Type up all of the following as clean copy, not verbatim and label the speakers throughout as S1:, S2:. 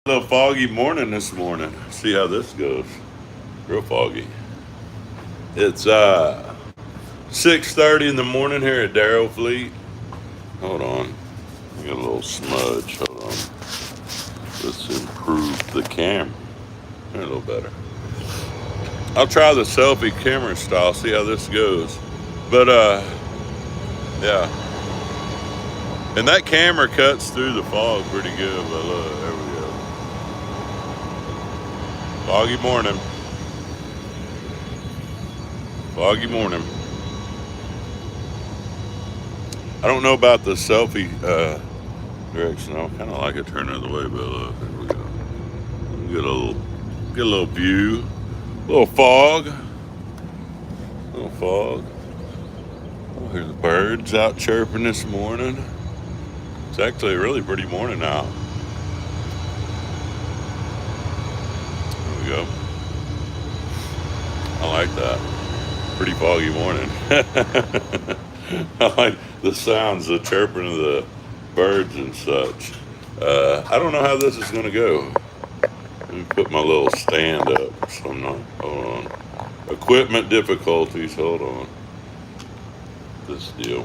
S1: little foggy morning this morning. See how this goes. Real foggy. It's 6:30 in the morning here at Darrow Fleet. Hold on. I got a little smudge. Hold on. Let's improve the camera. A little better. I'll try the selfie camera style, see how this goes. But yeah. And that camera cuts through the fog pretty good. But look, there we go. Foggy morning. Foggy morning. I don't know about the selfie direction. I kind of like it turned the other way, but look, there we go. Get a little view, a little fog. Oh, here's the birds out chirping this morning. It's actually a really pretty morning out. There we go. I like that. Pretty foggy morning. I like the sounds, the chirping of the birds and such. I don't know how this is going to go. Let me put my little stand up so I'm not, hold on. Equipment difficulties, hold on. This deal.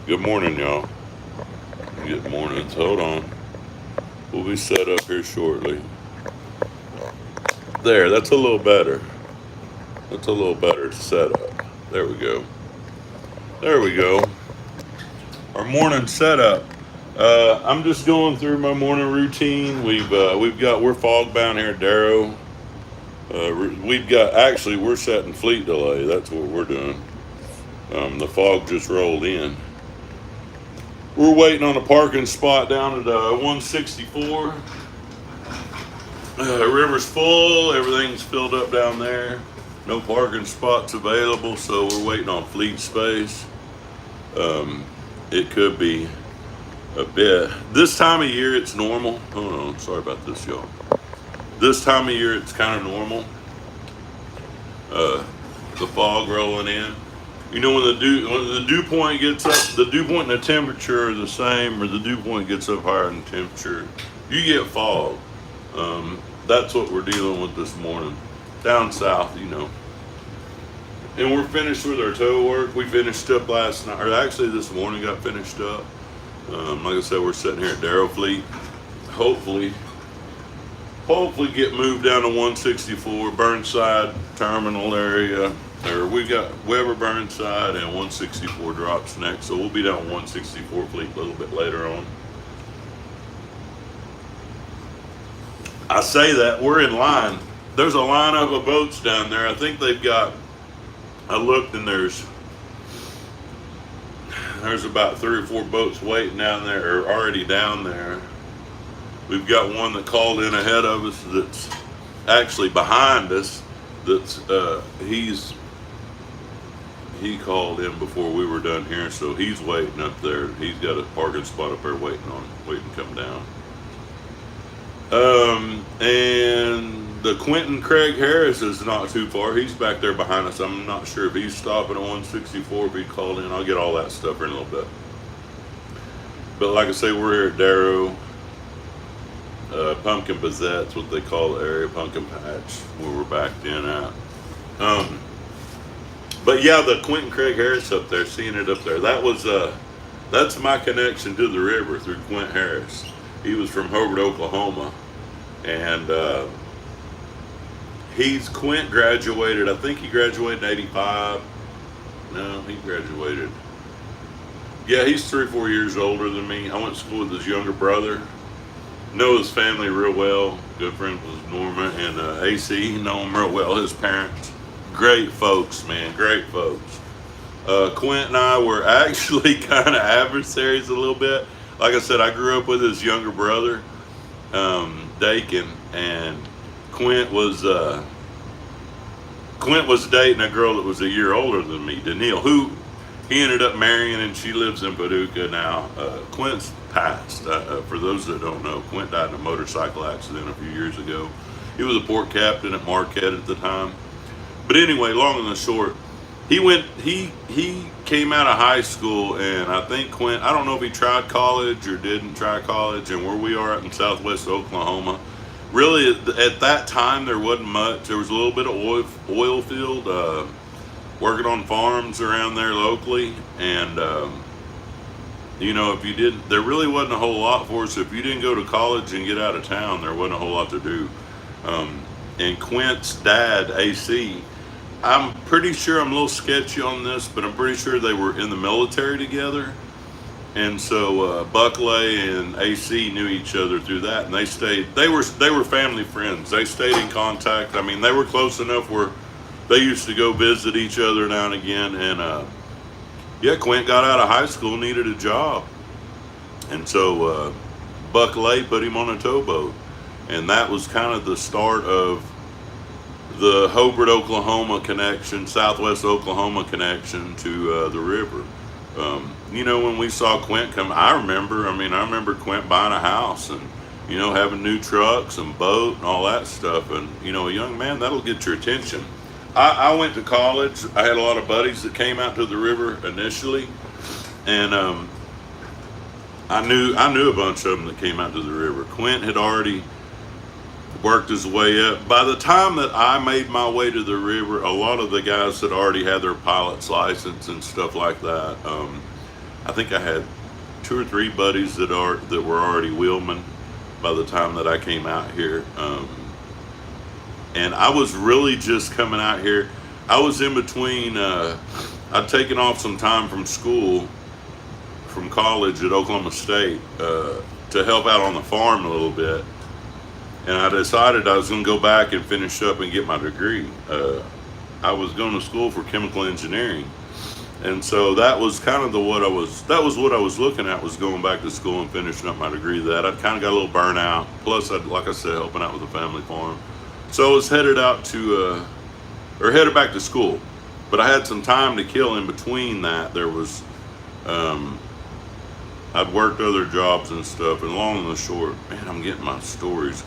S1: Good morning, y'all. Good morning, hold on. We'll be set up here shortly. There, that's a little better. That's a little better setup. There we go. There we go. Our morning setup. I'm just going through my morning routine. We're fog bound here at Darrow. We're setting fleet delay. That's what we're doing. The fog just rolled in. We're waiting on a parking spot down at 164. River's full. Everything's filled up down there. No parking spots available, so we're waiting on fleet space. It could be a bit. This time of year, it's normal. Hold on, sorry about this, y'all. This time of year, it's kind of normal. The fog rolling in. You know, when the dew point gets up, the dew point and the temperature are the same, or the dew point gets up higher than temperature, you get fog. That's what we're dealing with this morning. Down south, you know. And we're finished with our tow work. We finished up last night, or actually this morning got finished up. Like I said, we're sitting here at Darrow Fleet. Hopefully get moved down to 164 Burnside terminal area. Or we got Weber Burnside and 164 drops next. So we'll be down 164 Fleet a little bit later on. I say that, we're in line. There's a lineup of boats down there. I think they've got, I looked and there's about 3 or 4 boats waiting down there, or already down there. We've got one that called in ahead of us that's actually behind us. He called in before we were done here, so he's waiting up there. He's got a parking spot up there waiting to come down. And the Quentin Craig Harris is not too far. He's back there behind us. I'm not sure if he's stopping at 164, if he called in. I'll get all that stuff in a little bit. But like I say, we're here at Darrow. Pumpkin Bazette's what they call the area, Pumpkin Patch, where we're backed in at. But yeah, the Quentin Craig Harris up there, seeing it up there, that's my connection to the river through Quint Harris. He was from Hobart, Oklahoma, and Quint graduated. I think he graduated in '85. No, he graduated. Yeah, he's 3 or 4 years older than me. I went to school with his younger brother. Know his family real well. Good friends with Norma and AC. Know him real well. His parents, great folks, man, great folks. Quint and I were actually kind of adversaries a little bit. Like I said, I grew up with his younger brother, Dakin, and Quint was dating a girl that was a year older than me, Danielle, who he ended up marrying, and she lives in Paducah now. Quint's passed. For those that don't know, Quint died in a motorcycle accident a few years ago. He was a port captain at Marquette at the time. But anyway, long and the short, He came out of high school, and I think Quint. I don't know if he tried college or didn't try college. And where we are up in Southwest Oklahoma, really at that time there wasn't much. There was a little bit of oil field, working on farms around there locally, and if you didn't, there really wasn't a whole lot for us. If you didn't go to college and get out of town, there wasn't a whole lot to do. And Quint's dad, AC, I'm pretty sure, I'm a little sketchy on this, but I'm pretty sure they were in the military together. And so Buckley and AC knew each other through that, and they stayed. They were family friends. They stayed in contact. I mean, they were close enough where they used to go visit each other now and again. And yeah, Quint got out of high school, needed a job, and so Buckley put him on a towboat, and that was kind of the start of the Hobart, Oklahoma connection, Southwest Oklahoma connection to the river. When we saw Quint come, I remember Quint buying a house and, having new trucks and boat and all that stuff. And, a young man, that'll get your attention. I went to college. I had a lot of buddies that came out to the river initially. And I knew a bunch of them that came out to the river. Quint had already worked his way up. By the time that I made my way to the river, a lot of the guys had already had their pilot's license and stuff like that. I think I had 2 or 3 buddies that were already wheelmen by the time that I came out here. And I was really just coming out here. I was in between. I'd taken off some time from school, from college at Oklahoma State, to help out on the farm a little bit. And I decided I was going to go back and finish up and get my degree. I was going to school for chemical engineering, and so that was kind of what I was looking at, was going back to school and finishing up my degree. That I'd kind of got a little burnout. Plus, like I said, helping out with the family farm. So I was headed back to school, but I had some time to kill in between that. There was, I'd worked other jobs and stuff, and long and the short, man, I'm getting my stories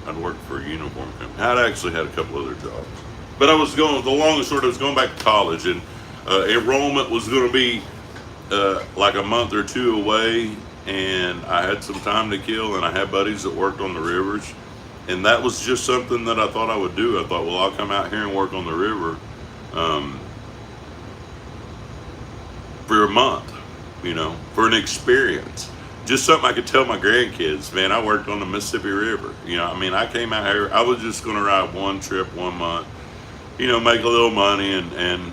S1: I'd worked for a uniform company. I'd actually had a couple other jobs. But the long and short, I was going back to college, and enrollment was going to be like a month or 2 away, and I had some time to kill, and I had buddies that worked on the rivers, and that was just something that I thought I would do. I thought, well, I'll come out here and work on the river for a month. For an experience. Just something I could tell my grandkids, man, I worked on the Mississippi River. I came out here, I was just going to ride one trip, 1 month, make a little money and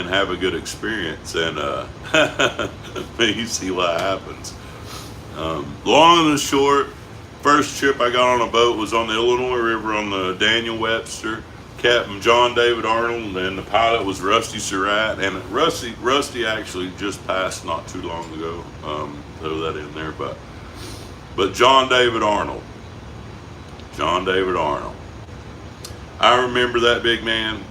S1: have a good experience. And you see what happens. Long and the short, first trip I got on a boat was on the Illinois River on the Daniel Webster. Captain John David Arnold, and the pilot was Rusty Surratt. And Rusty actually just passed not too long ago. Throw that in there, but John David Arnold. I remember that big man.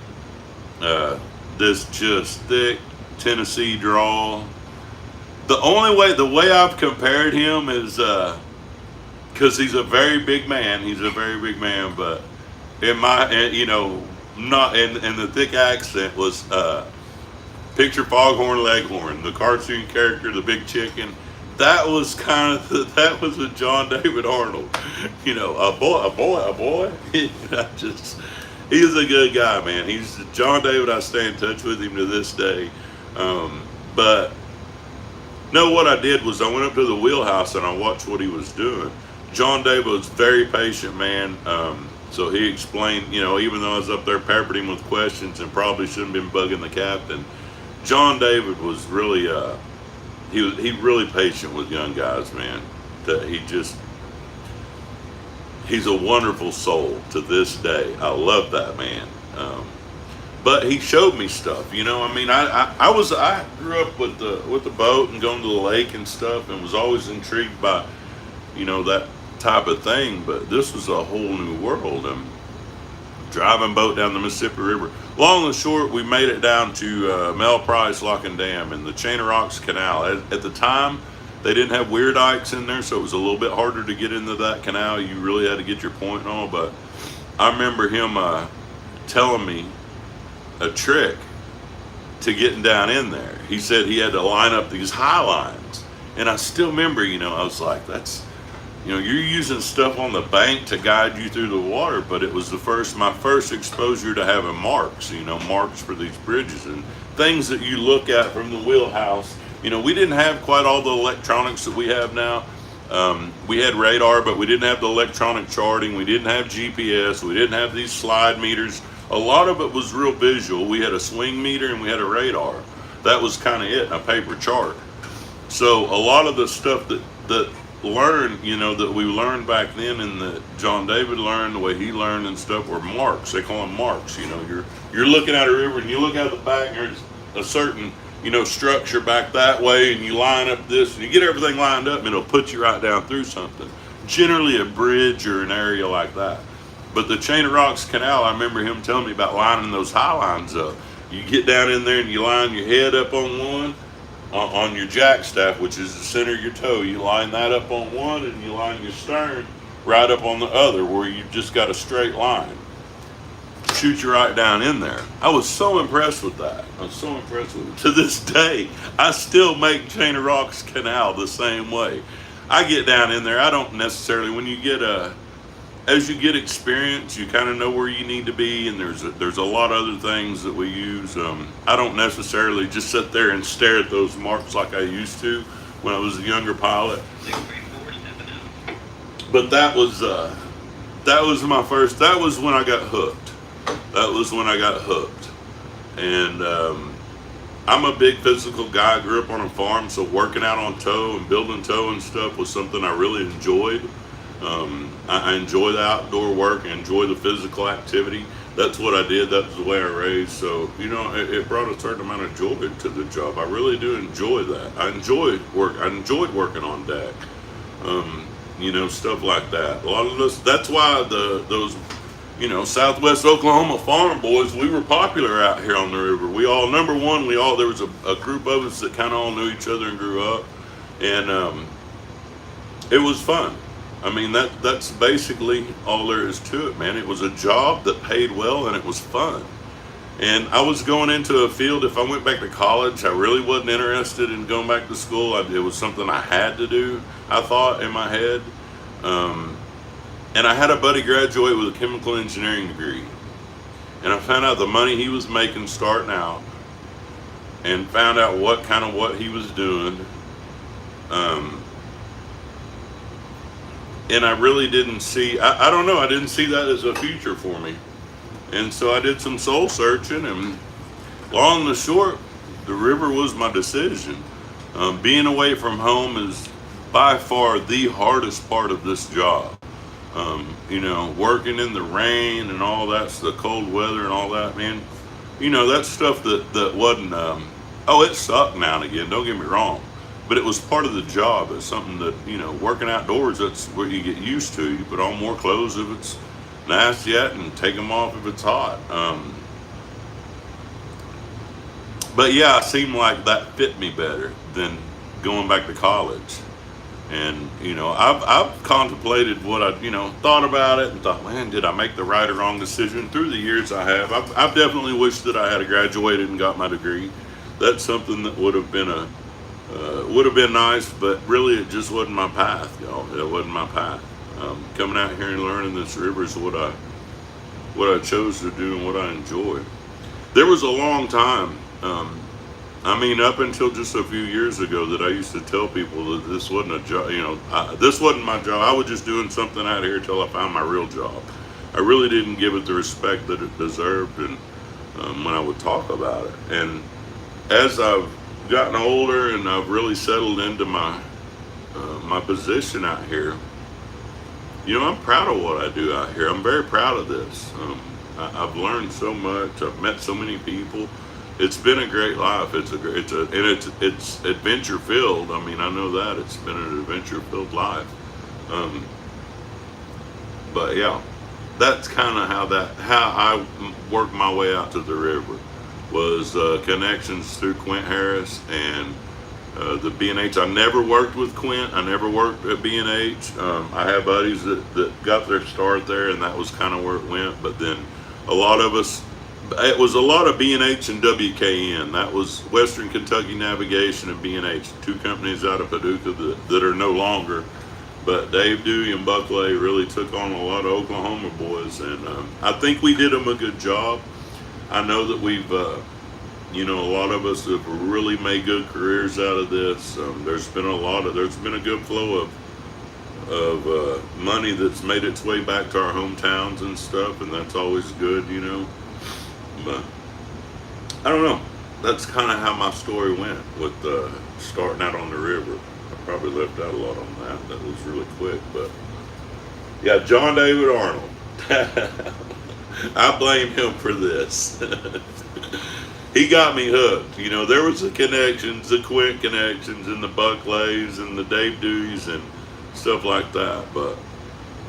S1: This just thick Tennessee drawl. The way I've compared him is because he's a very big man. But not and the thick accent was picture Foghorn Leghorn, the cartoon character, the big chicken. That was a John David Arnold. A boy. He is a good guy, man. He's John David. I stay in touch with him to this day. But no, what I did was I went up to the wheelhouse and I watched what he was doing. John David was a very patient man. So he explained, even though I was up there peppered him with questions and probably shouldn't have been bugging the captain, John David was really, he really patient with young guys, man. He's a wonderful soul to this day. I love that man. But he showed me stuff, I grew up with the boat and going to the lake and stuff, and was always intrigued by, that type of thing. But this was a whole new world. And driving boat down the Mississippi River. Long and short, we made it down to Mel Price Lock and Dam and the Chain of Rocks Canal. At the time, they didn't have weir dikes in there, so it was a little bit harder to get into that canal. You really had to get your point and all. But I remember him telling me a trick to getting down in there. He said he had to line up these high lines. And I still remember, I was like, that's, you're using stuff on the bank to guide you through the water, but it was my first exposure to having marks, marks for these bridges and things that you look at from the wheelhouse. We didn't have quite all the electronics that we have now. We had radar, but we didn't have the electronic charting. We didn't have GPS. We didn't have these slide meters. A lot of it was real visual. We had a swing meter and we had a radar. That was kind of it, a paper chart. So a lot of the stuff that learned, that we learned back then and that John David learned, the way he learned and stuff, were marks. They call them marks. You're looking at a river and you look out the back and there's a certain, structure back that way, and you line up this and you get everything lined up and it'll put you right down through something. Generally a bridge or an area like that. But the Chain of Rocks Canal, I remember him telling me about lining those high lines up. You get down in there and you line your head up on one, on your jack staff, which is the center of your toe. You line that up on one and you line your stern right up on the other, where you've just got a straight line. Shoot you right down in there. I was so impressed with that. I was so impressed with it. To this day, I still make Chain of Rocks Canal the same way. I get down in there. I don't necessarily, when you get as you get experience, you kind of know where you need to be, and there's a lot of other things that we use. I don't necessarily just sit there and stare at those marks like I used to when I was a younger pilot. But that was my first. That was when I got hooked. And I'm a big physical guy. I grew up on a farm, so working out on tow and building tow and stuff was something I really enjoyed. I enjoy the outdoor work. I enjoy the physical activity. That's what I did. That's the way I raised. So, it brought a certain amount of joy to the job. I really do enjoy that. I enjoyed working on deck. Stuff like that. A lot of this, that's why those Southwest Oklahoma farm boys, we were popular out here on the river. There was a group of us that kind of all knew each other and grew up. And it was fun. I mean, that's basically all there is to it, man. It was a job that paid well and it was fun. And I was going into a field, if I went back to college, I really wasn't interested in going back to school. It was something I had to do, I thought, in my head. And I had a buddy graduate with a chemical engineering degree. And I found out the money he was making starting out, and found out what he was doing. And I really didn't see, I don't know, I didn't see that as a future for me. And so I did some soul searching, and long and short, the river was my decision. Being away from home is by far the hardest part of this job. Working in the rain and all that's the cold weather and all that, man. That's stuff that wasn't, it sucked now and again, don't get me wrong. But it was part of the job. It's something that, working outdoors, that's what you get used to. You put on more clothes if it's nasty out and take them off if it's hot. But yeah, it seemed like that fit me better than going back to college. And, I've contemplated what I, thought about it and thought, man, did I make the right or wrong decision? Through the years I have. I've definitely wished that I had graduated and got my degree. That's something that would have been nice, but really it just wasn't my path, y'all. It wasn't my path. Coming out here and learning this river is what I chose to do and what I enjoy. There was a long time, up until just a few years ago, that I used to tell people that this wasn't a job. This wasn't my job. I was just doing something out here till I found my real job. I really didn't give it the respect that it deserved, and when I would talk about it. And as I've gotten older and I've really settled into my position out here, I'm proud of what I do out here. I'm very proud of this. I've learned so much. I've met so many people. It's been a great life. It's adventure filled. I mean, I know that it's been an adventure filled life. But yeah, that's kind of how I worked my way out to the river. Was connections through Quint Harris and the B&H. I never worked with Quint. I never worked at B&H. I have buddies that got their start there, and that was kind of where it went. But then a lot of us It was a lot of B&H and WKN. That was Western Kentucky Navigation and B&H, two companies out of Paducah that are no longer. But Dave Dewey and Buck Lay really took on a lot of Oklahoma boys, and I think we did them a good job. I know that we've, a lot of us have really made good careers out of this. There's been a good flow of money that's made its way back to our hometowns and stuff, and that's always good, But I don't know. That's kind of how my story went with starting out on the river. I probably left out a lot on that. That was really quick, but yeah, John David Arnold. I blame him for this. He got me hooked. There was the connections, the Quint connections, and the Buck Lays and the Dave Deweys and stuff like that. But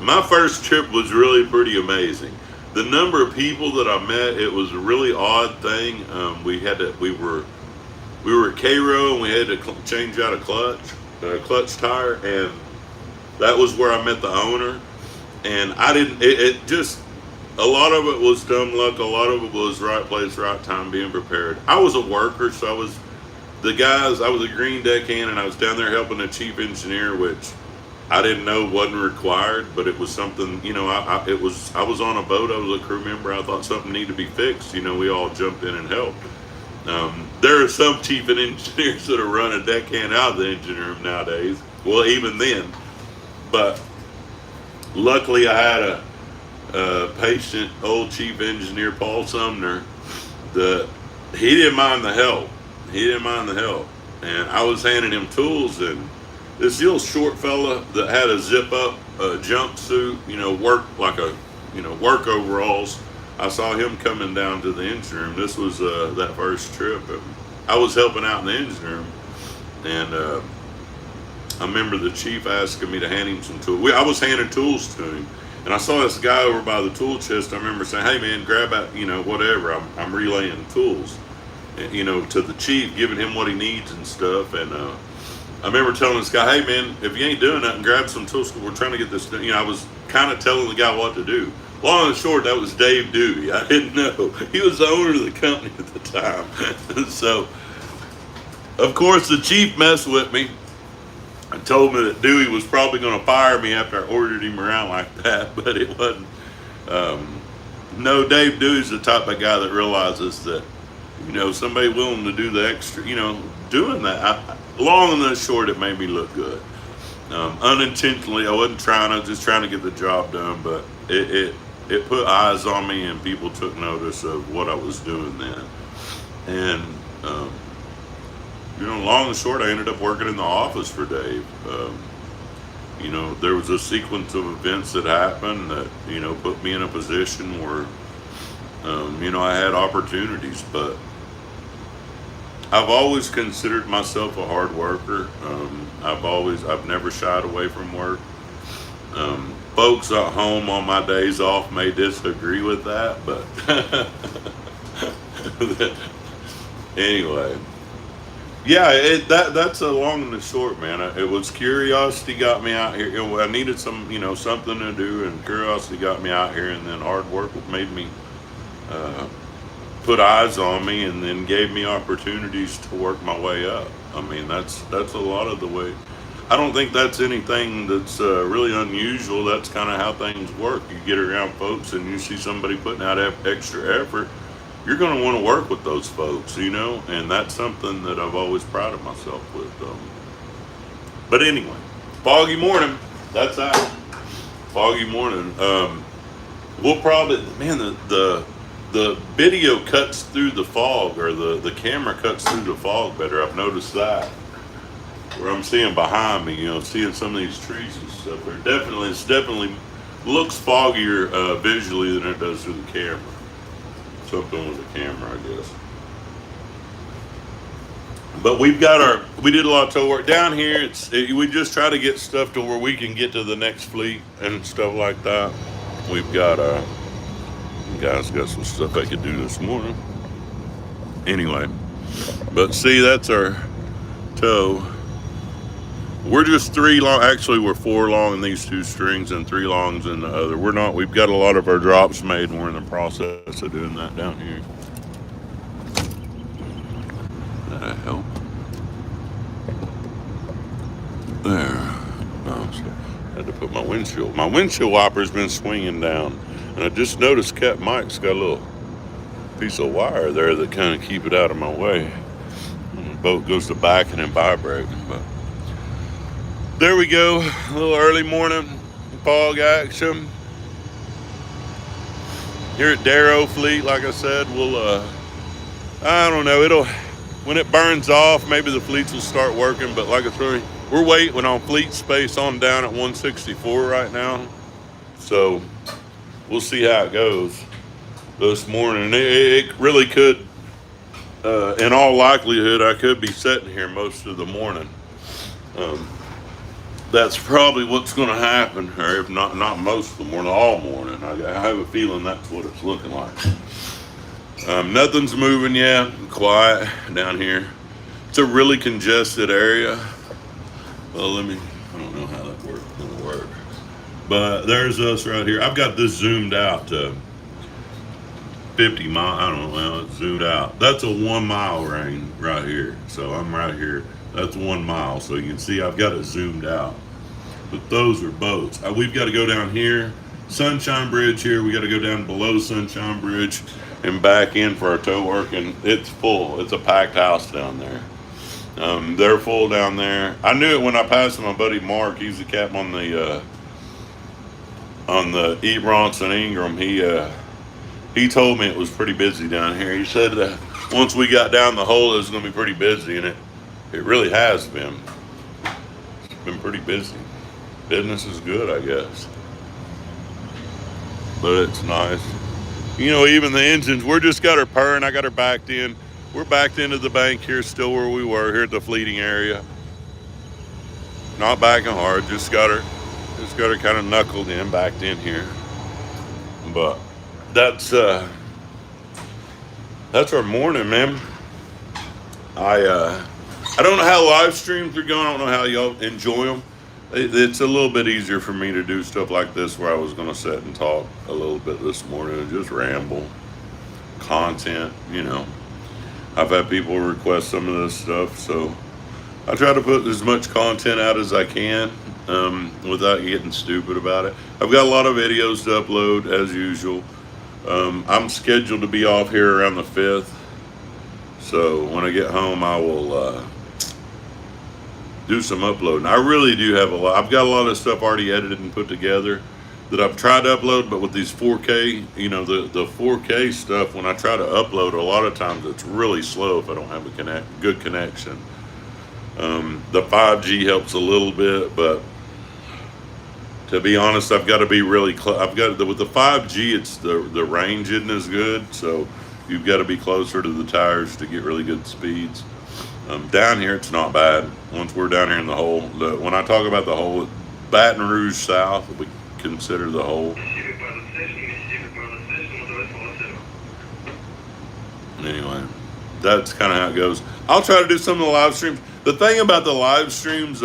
S1: my first trip was really pretty amazing. The number of people that I met, it was a really odd thing. We were at Cairo and we had to change out a clutch tire, and that was where I met the owner. And I didn't. It just, a lot of it was dumb luck. A lot of it was right place, right time, being prepared. I was a worker, so I was a green deckhand, and I was down there helping the chief engineer, which I didn't know wasn't required, but it was something. I was on a boat. I was a crew member. I thought something needed to be fixed. We all jumped in and helped. There are some chief engineers that are running deckhand out of the engine room nowadays. Well, even then, but luckily I had a patient old chief engineer, Paul Sumner, that he didn't mind the help. And I was handing him tools, and this little short fella that had a zip up jumpsuit, work overalls. I saw him coming down to the engine room. This was that first trip. And I was helping out in the engine room, and I remember the chief asking me to hand him some tools. I was handing tools to him, and I saw this guy over by the tool chest. I remember saying, "Hey man, grab out, whatever." I'm relaying tools, to the chief, giving him what he needs and stuff. And I remember telling this guy, "Hey man, if you ain't doing nothing, grab some tools. We're trying to get this done." I was kind of telling the guy what to do. Long and short, that was Dave Dewey. I didn't know. He was the owner of the company at the time. So, of course, the chief messed with me and told me that Dewey was probably going to fire me after I ordered him around like that, but it wasn't. No, Dave Dewey's the type of guy that realizes that, somebody willing to do the extra, doing that. Long and the short, it made me look good. Unintentionally, I wasn't trying. I was just trying to get the job done, but it put eyes on me, and people took notice of what I was doing then. And long and short, I ended up working in the office for Dave. There was a sequence of events that happened that put me in a position where I had opportunities, but I've always considered myself a hard worker. I've never shied away from work. Folks at home on my days off may disagree with that, but anyway, yeah, that's a long and the short, man. It was curiosity got me out here. I needed some, something to do, and curiosity got me out here, and then hard work made me put eyes on me, and then gave me opportunities to work my way up. I mean, that's a lot of the way. I don't think that's anything that's really unusual. That's kind of how things work. You get around folks and you see somebody putting out extra effort, you're going to want to work with those folks, and that's something that I've always prided myself with. But anyway, foggy morning. That's out. Foggy morning. We'll probably, man, the video cuts through the fog, or the camera cuts through the fog better. I've noticed that. Where I'm seeing behind me, seeing some of these trees and stuff. It definitely looks foggier visually than it does through the camera. Something with the camera, I guess. But we did a lot of tow work down here. We just try to get stuff to where we can get to the next fleet and stuff like that. We've got guys got some stuff they could do this morning. Anyway, but see, that's our tow. We're just 3 long. Actually, we're 4 long in these 2 strings and 3 longs in the other. We're not. We've got a lot of our drops made, and we're in the process of doing that down here. That'll help. There. Oh, so I had to put my windshield. My windshield wiper's been swinging down, and I just noticed Cat Mike's got a little piece of wire there that kind of keep it out of my way. And the boat goes to backing and vibrating, but there we go. A little early morning fog action here at Darrow Fleet. Like I said, we'll I don't know, when it burns off, maybe the fleets will start working, but like I said, we're waiting on fleet space on down at 164 right now, so we'll see how it goes this morning. It really could, in all likelihood, I could be sitting here most of the morning. That's probably what's going to happen, or if not most of the morning, all morning. I have a feeling that's what it's looking like. Nothing's moving yet. Quiet down here. It's a really congested area. Well, I don't know how that will work. But there's us right here. I've got this zoomed out to 50 miles. I don't know, it's zoomed out. That's a 1 mile range right here. So I'm right here. That's 1 mile. So you can see I've got it zoomed out. But those are boats. We've got to go down here. Sunshine Bridge here. We got to go down below Sunshine Bridge and back in for our tow work. And it's full. It's a packed house down there. They're full down there. I knew it when I passed my buddy Mark. He's the captain on the E. Bronson Ingram. He told me it was pretty busy down here. He said once we got down the hole, it was going to be pretty busy, and it really has been. It's been pretty busy. Business is good, I guess. But it's nice. You know, even the engines, we're just got her purring. I got her backed in. We're backed into the bank here, still where we were, here at the fleeting area. Not backing hard, just got her kind of knuckled in, backed in here. But that's our morning, man. I don't know how live streams are going. I don't know how y'all enjoy them. It's a little bit easier for me to do stuff like this, where I was going to sit and talk a little bit this morning and just ramble content. You know, I've had people request some of this stuff, so I try to put as much content out as I can without getting stupid about it. I've got a lot of videos to upload as usual. I'm scheduled to be off here around the 5th, so when I get home, I will do some uploading. I really do have a lot. I've got a lot of stuff already edited and put together that I've tried to upload, but with these 4K, you know, the 4K stuff, when I try to upload, a lot of times it's really slow if I don't have a good connection. The 5G helps a little bit, but to be honest, I've got to be really close. With the 5G, it's the range isn't as good, so you've got to be closer to the tires to get really good speeds. Down here, it's not bad. Once we're down here in the hole, when I talk about the hole, Baton Rouge South, we consider the hole. Anyway, that's kind of how it goes. I'll try to do some of the live streams. The thing about the live streams,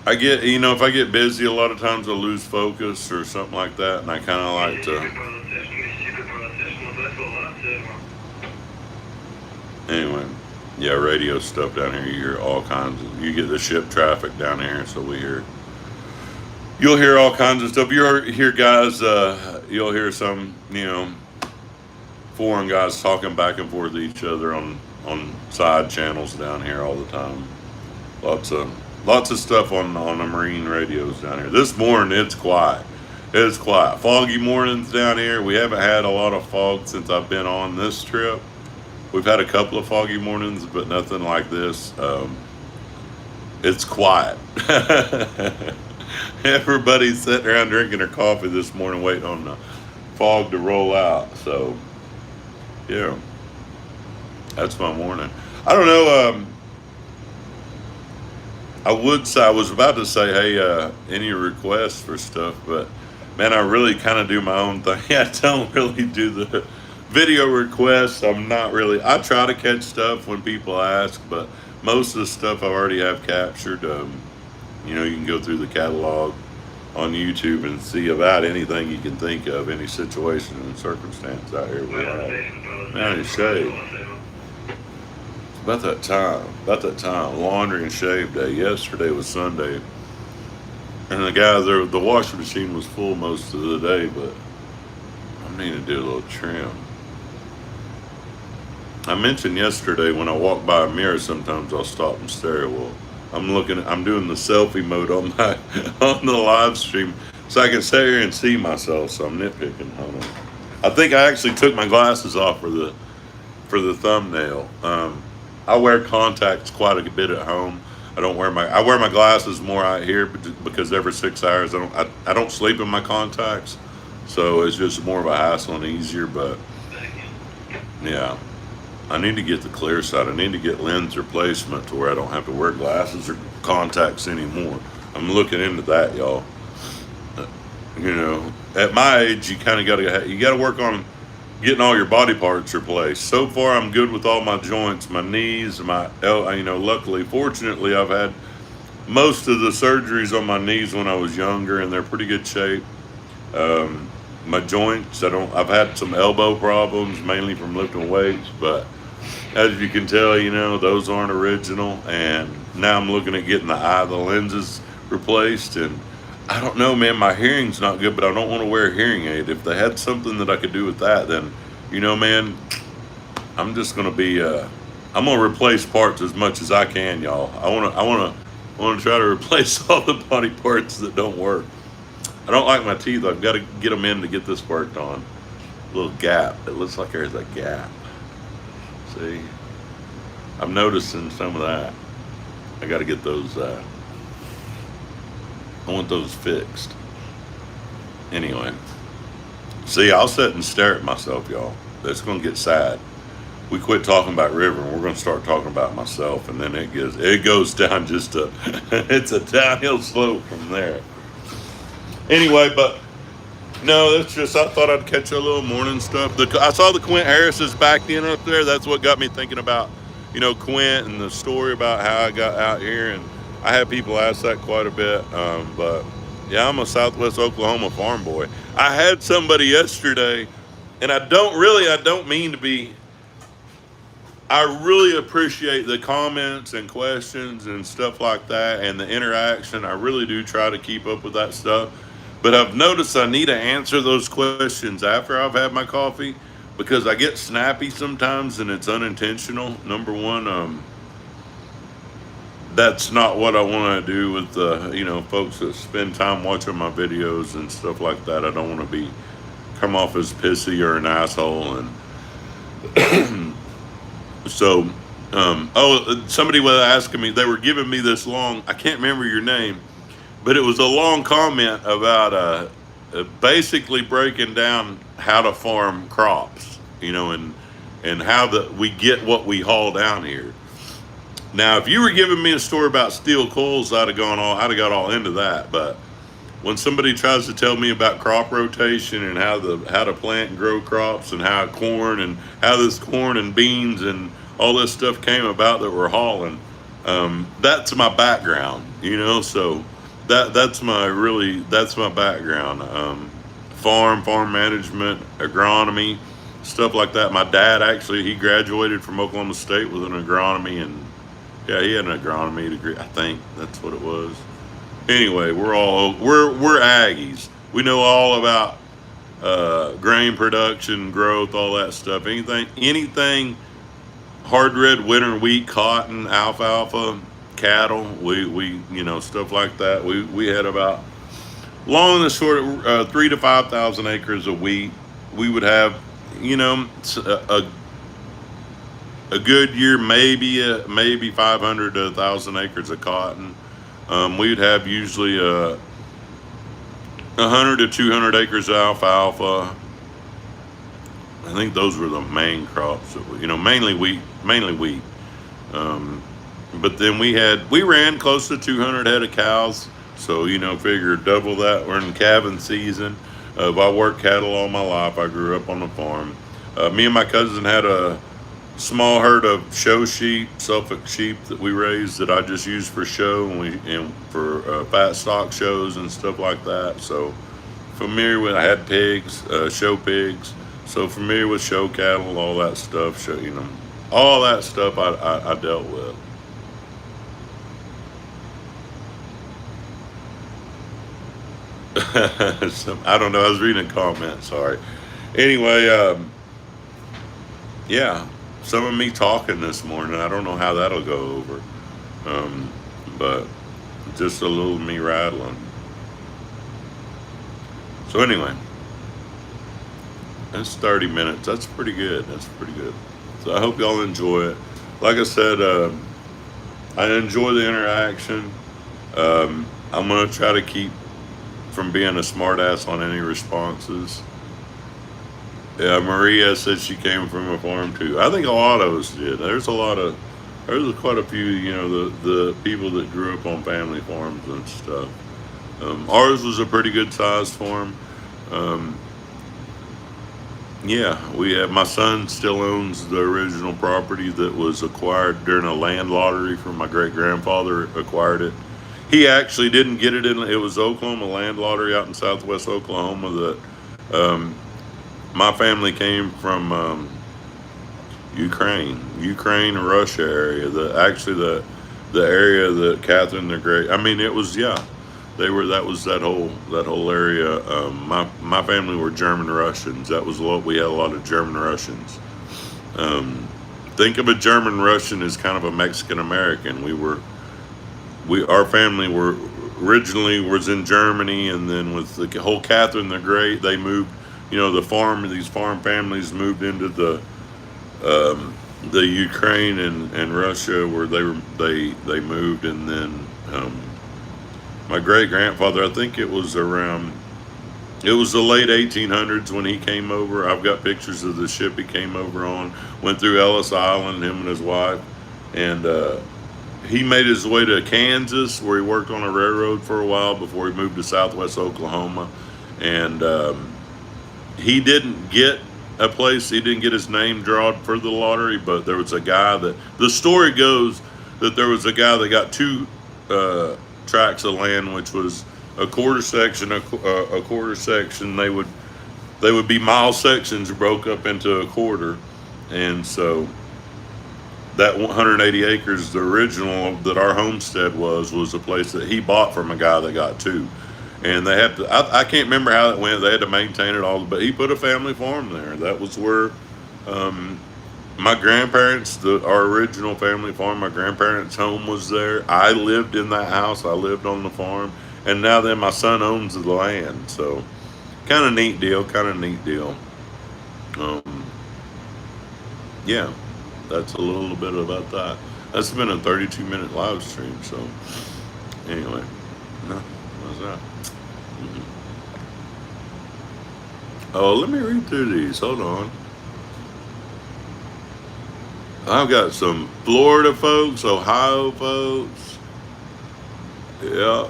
S1: I get, you know, if I get busy, a lot of times I lose focus or something like that, and I kind of like to. Anyway, yeah, radio stuff down here. You hear all kinds of. You get the ship traffic down here, so you'll hear all kinds of stuff. You'll hear guys. You'll hear some, you know, foreign guys talking back and forth to each other on side channels down here all the time. Lots of stuff on the marine radios down here. This morning it's quiet. It's quiet. Foggy mornings down here. We haven't had a lot of fog since I've been on this trip. We've had a couple of foggy mornings, but nothing like this. It's quiet. Everybody's sitting around drinking their coffee this morning, waiting on the fog to roll out. So, yeah, that's my morning. I don't know. I was about to say, hey, any requests for stuff, but man, I really kind of do my own thing. I don't really do the video requests. I try to catch stuff when people ask, but Most of the stuff I already have captured. You know, you can go through the catalog on YouTube and see about anything you can think of, any situation and circumstance out here we're at. Man, it's shade. About that time. About that time. Laundry and shave day. Yesterday was Sunday. And the guy there, the washing machine was full most of the day, but I need to do a little trim. I mentioned yesterday when I walk by a mirror, sometimes I'll stop and stare. Well, I'm doing the selfie mode on my on the live stream, so I can sit here and see myself. So I'm nitpicking. Hold on. I think I actually took my glasses off for the thumbnail. I wear contacts quite a bit at home. I wear my glasses more out here because every 6 hours I don't sleep in my contacts, so it's just more of a hassle and easier. But yeah. I need to get the clear side. I need to get lens replacement to where I don't have to wear glasses or contacts anymore. I'm looking into that, y'all. You know, at my age, you kind of got to work on getting all your body parts replaced. So far, I'm good with all my joints, my knees, luckily, fortunately, I've had most of the surgeries on my knees when I was younger, and they're pretty good shape. My joints, I've had some elbow problems, mainly from lifting weights, but as you can tell, you know, those aren't original. And now I'm looking at getting the lenses replaced. And I don't know, man, my hearing's not good, but I don't want to wear a hearing aid. If they had something that I could do with that, then, you know, man, I'm just going to be, I'm going to replace parts as much as I can, y'all. I want to try to replace all the body parts that don't work. I don't like my teeth. I've got to get them in to get this worked on. A little gap. It looks like there's a gap. See? I'm noticing some of that. I got to get those. I want those fixed. Anyway. See, I'll sit and stare at myself, y'all. That's going to get sad. We quit talking about River, and we're going to start talking about myself, and then it goes down it's a downhill slope from there. Anyway, but no, that's just, I thought I'd catch a little morning stuff. I saw the Quint Harris's back in up there. That's what got me thinking about, you know, Quint and the story about how I got out here. And I had people ask that quite a bit. But yeah, I'm a Southwest Oklahoma farm boy. I had somebody yesterday, and I don't mean to be, I really appreciate the comments and questions and stuff like that and the interaction. I really do try to keep up with that stuff. But I've noticed I need to answer those questions after I've had my coffee because I get snappy sometimes and it's unintentional. Number one, that's not what I want to do with folks that spend time watching my videos and stuff like that. I don't want to come off as pissy or an asshole. And so, somebody was asking me, they were giving me this long, I can't remember your name, but it was a long comment about basically breaking down how to farm crops, you know, and how we get what we haul down here. Now, if you were giving me a story about steel coils, I'd have got all into that. But when somebody tries to tell me about crop rotation and how to plant and grow crops and how corn and how this corn and beans and all this stuff came about that we're hauling, that's my background, you know. So that's my background. Farm management, agronomy, stuff like that. My dad actually, he graduated from Oklahoma State with an agronomy, and yeah, he had an agronomy degree. I think that's what it was. Anyway, we're Aggies. We know all about grain production, growth, all that stuff. Anything hard red winter wheat, cotton, alfalfa, cattle. We stuff like that. We had about long and short 3,000 to 5,000 acres of wheat. We would have a good year, maybe 500 to 1,000 acres of cotton. We'd have usually 100 to 200 acres of alfalfa. I think those were the main crops that mainly wheat. But then we ran close to 200 head of cows. So, figure double that. We're in calving season. I worked cattle all my life. I grew up on the farm. Me and my cousin had a small herd of show sheep, Suffolk sheep that we raise that I just use for show and for fat stock shows and stuff like that. So familiar with. I had pigs, show pigs. So familiar with show cattle, all that stuff. Show, all that stuff I dealt with. I don't know. I was reading a comment. Sorry. Anyway, yeah, some of me talking this morning. I don't know how that'll go over, um, but just a little me rattling. So anyway, that's 30 minutes. That's pretty good. That's pretty good. So I hope y'all enjoy it. Like I said, I enjoy the interaction. I'm gonna try to keep from being a smartass on any responses. Yeah, Maria said she came from a farm too. I think a lot of us did. There's quite a few, the people that grew up on family farms and stuff. Ours was a pretty good sized farm. Um, yeah, we have, my son still owns the original property that was acquired during a land lottery from my great grandfather acquired it. He actually didn't get it in, it was Oklahoma land lottery out in southwest Oklahoma that, my family came from, Ukraine, Russia area. The area that Catherine the Great. I mean, it was, yeah. They were, that whole area. My family were German Russians. That was what we had, a lot of German Russians. Um, think of a German Russian as kind of a Mexican American. Our family were originally was in Germany, and then with the whole Catherine the Great, they moved. These farm families moved into the Ukraine and Russia where they moved, and then my great grandfather, I think it was the late 1800s when he came over. I've got pictures of the ship he came over on. Went through Ellis Island, him and his wife, and he made his way to Kansas where he worked on a railroad for a while before he moved to Southwest Oklahoma, and he didn't get a place. He didn't get his name drawn for the lottery, but there was a guy that the story goes that there was a guy that got two tracts of land, which was a quarter section, a quarter section. They would be mile sections broke up into a quarter, and so that 180 acres, the original that our homestead was a place that he bought from a guy that got two. And they had to, I can't remember how it went. They had to maintain it all, but he put a family farm there. That was where my grandparents, our original family farm, my grandparents' home was there. I lived in that house. I lived on the farm. And now then my son owns the land. So kind of neat deal, Um, yeah, that's a little bit about that. That's been a 32-minute live stream. So anyway, no, what's that? Mhm. Oh, let me read through these. Hold on. I've got some Florida folks, Ohio folks. Yeah,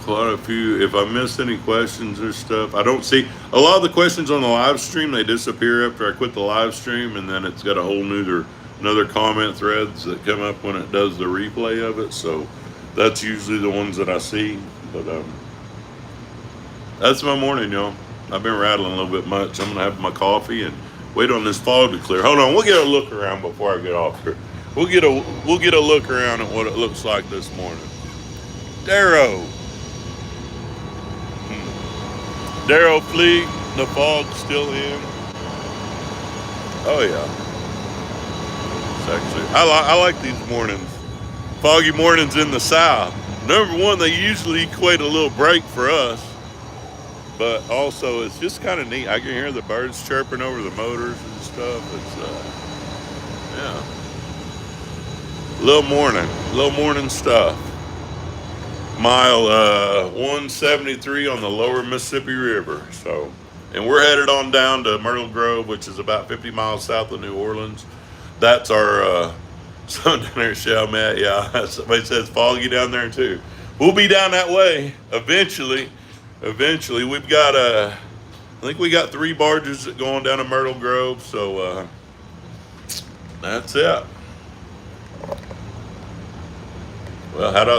S1: quite a few. If I missed any questions or stuff, I don't see a lot of the questions on the live stream. They disappear after I quit the live stream, and then it's got a whole new another comment threads that come up when it does the replay of it. So that's usually the ones that I see. But that's my morning, y'all. I've been rattling a little bit much. I'm gonna have my coffee and wait on this fog to clear. Hold on, we'll get a look around before I get off here. We'll get a look around at what it looks like this morning. Darrow. Darrow Fleet, the fog's still in. Oh yeah. It's actually I like these mornings. Foggy mornings in the south. Number one, they usually equate a little break for us. But also, it's just kind of neat. I can hear the birds chirping over the motors and stuff. It's, yeah, little morning stuff. Mile 173 on the lower Mississippi River. So, and we're headed on down to Myrtle Grove, which is about 50 miles south of New Orleans. That's our son down there, Shell Matt. Yeah, somebody says foggy down there too. We'll be down that way eventually. We've got I think we got 3 barges that going down to Myrtle Grove. So That's it. Well, how do I